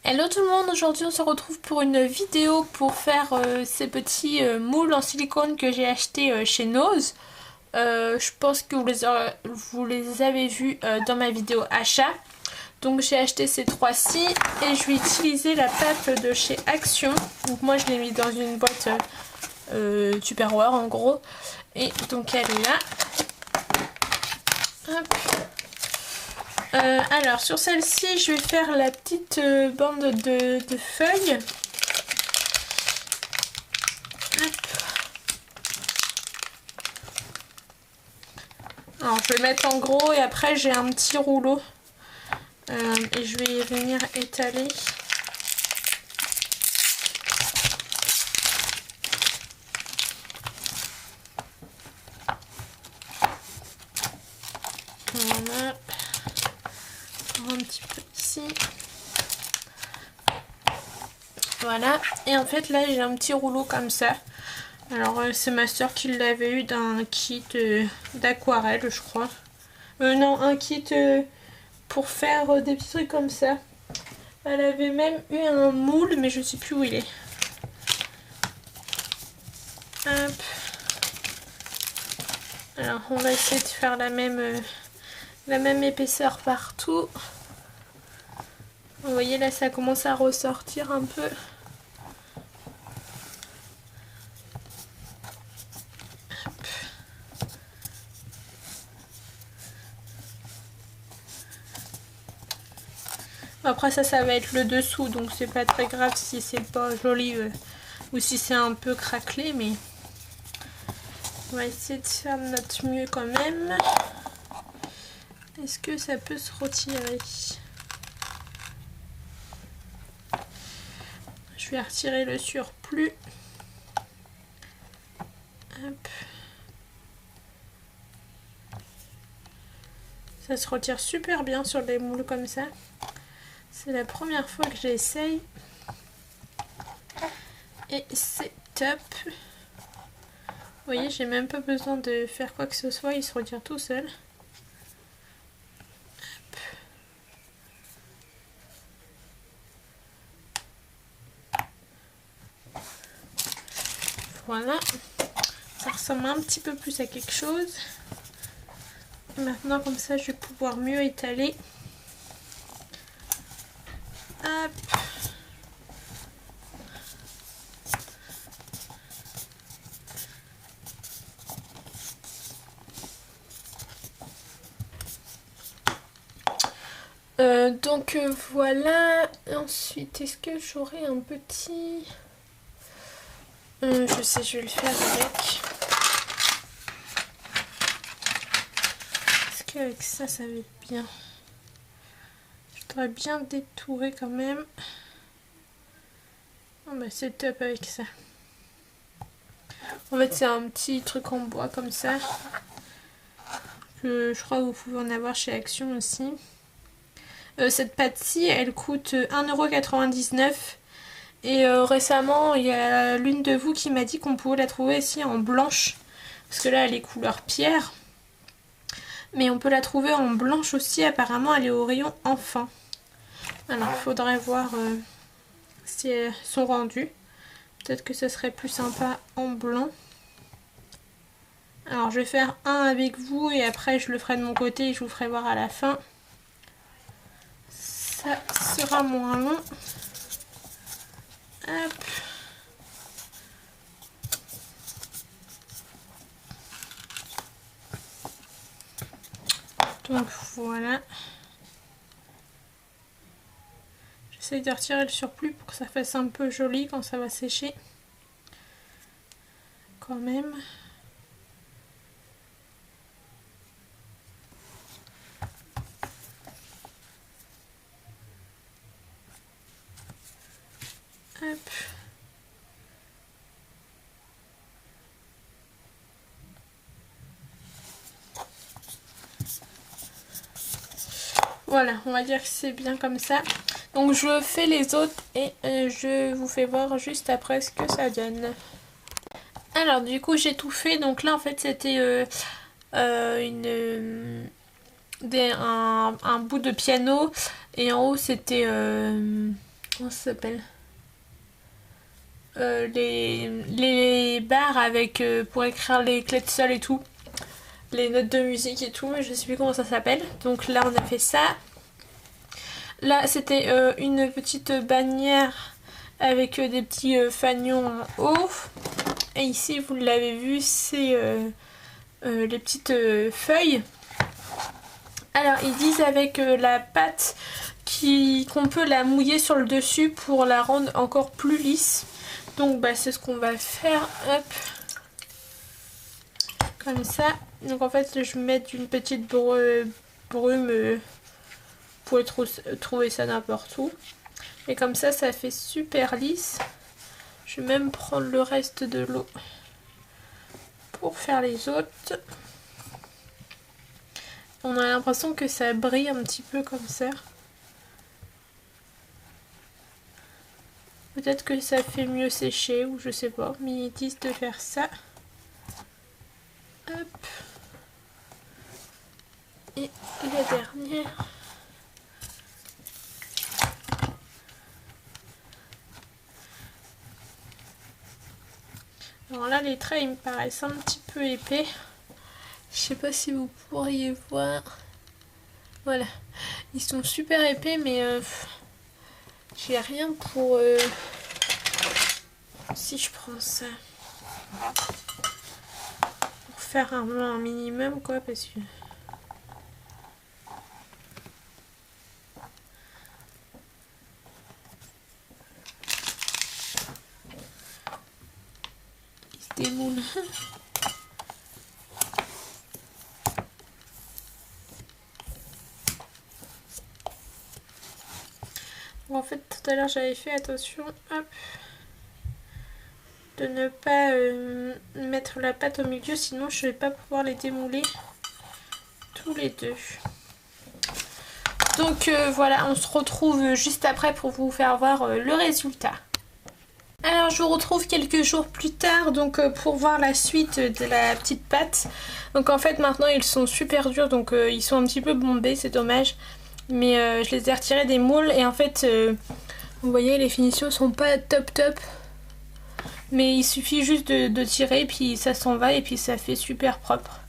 Hello tout le monde, aujourd'hui on se retrouve pour une vidéo pour faire ces petits moules en silicone que j'ai acheté chez Nose. Je pense que vous les avez vus dans ma vidéo achat. Donc j'ai acheté ces trois-ci et je vais utiliser la pâte de chez Action. Donc moi je l'ai mis dans une boîte Tupperware en gros. Et donc elle est là. Hop. Alors sur celle-ci je vais faire la petite bande de feuilles. Hop. Alors je vais mettre en gros et après j'ai un petit rouleau et je vais venir étaler. Voilà. Un petit peu ici. Voilà. Et en fait là j'ai un petit rouleau comme ça. Alors c'est ma soeur qui l'avait eu d'un kit d'aquarelle je crois. Non, un kit pour faire des petits trucs comme ça. Elle avait même eu un moule mais je sais plus où il est. Hop. Alors on va essayer de faire la même épaisseur partout. Vous voyez là ça commence à ressortir un peu. Après ça va être le dessous donc c'est pas très grave si c'est pas joli ou si c'est un peu craquelé, mais on va essayer de faire de notre mieux quand même. Est-ce que ça peut se retirer? Je vais retirer le surplus. Hop. Ça se retire super bien sur des moules comme ça. C'est la première fois que j'essaye. Et c'est top. Vous voyez, j'ai même pas besoin de faire quoi que ce soit, il se retire tout seul. Hop. Voilà. Ça ressemble un petit peu plus à quelque chose. Et maintenant, comme ça, je vais pouvoir mieux étaler. Hop. Donc voilà. Ensuite, est-ce que j'aurai un petit... je sais, je vais le faire avec. Est-ce qu'avec ça, ça va être bien? Je voudrais bien détourer quand même. Oh bah c'est top avec ça. En fait, c'est un petit truc en bois comme ça. Je crois que vous pouvez en avoir chez Action aussi. Cette pâte-ci, elle coûte 1,99 €. Et récemment, il y a l'une de vous qui m'a dit qu'on pouvait la trouver ici en blanche. Parce que là, elle est couleur pierre. Mais on peut la trouver en blanche aussi. Apparemment, elle est au rayon enfant. Alors, il faudrait voir si elles sont rendues. Peut-être que ce serait plus sympa en blanc. Alors, je vais faire un avec vous et après, je le ferai de mon côté et je vous ferai voir à la fin. Ça sera moins long. Hop. Donc voilà. J'essaye de retirer le surplus pour que ça fasse un peu joli quand ça va sécher. Quand même. Hop. Voilà, on va dire que c'est bien comme ça. Donc je fais les autres et je vous fais voir juste après ce que ça donne. Alors du coup j'ai tout fait. Donc là en fait c'était un bout de piano et en haut c'était comment ça s'appelle, les barres avec pour écrire les clés de sol et tout, les notes de musique et tout, je sais plus comment ça s'appelle. Donc là on a fait ça. Là c'était une petite bannière avec des petits fanions en haut. Et ici vous l'avez vu, c'est les petites feuilles. Alors ils disent avec la pâte qu'on peut la mouiller sur le dessus pour la rendre encore plus lisse. Donc bah, c'est ce qu'on va faire. Hop, comme ça. Donc en fait je vais mettre une petite brume. Vous pouvez trouver ça n'importe où. Et comme ça fait super lisse. Je vais même prendre le reste de l'eau pour faire les autres. On a l'impression que ça brille un petit peu comme ça. Peut-être que ça fait mieux sécher ou je sais pas, mais ils disent de faire ça. Hop. Et la dernière. Alors là les traits ils me paraissent un petit peu épais. Je sais pas si vous pourriez voir. Voilà. Ils sont super épais mais j'ai rien pour... si je prends ça. Pour faire un minimum quoi parce que... il se démoule. En fait tout à l'heure j'avais fait attention, hop, de ne pas mettre la pâte au milieu, sinon je vais pas pouvoir les démouler tous les deux. Donc voilà, on se retrouve juste après pour vous faire voir le résultat. Alors je vous retrouve quelques jours plus tard donc pour voir la suite de la petite pâte. Donc en fait maintenant ils sont super durs, donc ils sont un petit peu bombés, c'est dommage. Mais je les ai retirés des moules et en fait vous voyez les finitions sont pas top top. Mais il suffit juste de tirer puis ça s'en va et puis ça fait super propre.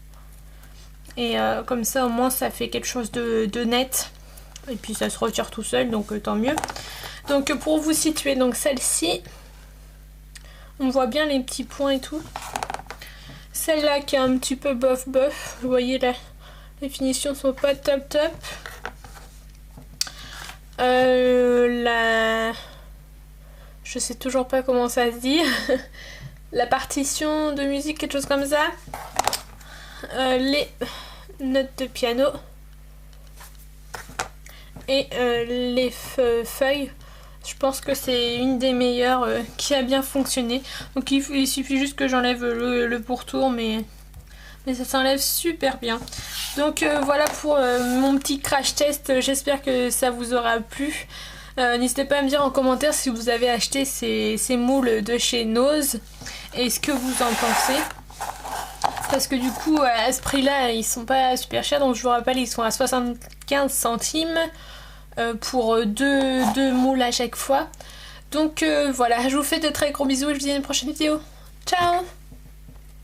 Et comme ça au moins ça fait quelque chose de net. Et puis ça se retire tout seul donc tant mieux. Donc pour vous situer, donc celle-ci, on voit bien les petits points et tout. Celle-là qui est un petit peu bof bof, vous voyez là, les finitions sont pas top top. Je sais toujours pas comment ça se dit. La partition de musique, quelque chose comme ça. Les notes de piano. Et les feuilles. Je pense que c'est une des meilleures qui a bien fonctionné. Donc il suffit juste que j'enlève le pourtour, mais ça s'enlève super bien. Donc voilà pour mon petit crash test. J'espère que ça vous aura plu. N'hésitez pas à me dire en commentaire si vous avez acheté ces moules de chez Nose et ce que vous en pensez. Parce que du coup à ce prix là ils sont pas super chers, donc je vous rappelle ils sont à 75 centimes pour deux moules à chaque fois. Donc voilà, je vous fais de très gros bisous et je vous dis à une prochaine vidéo. Ciao!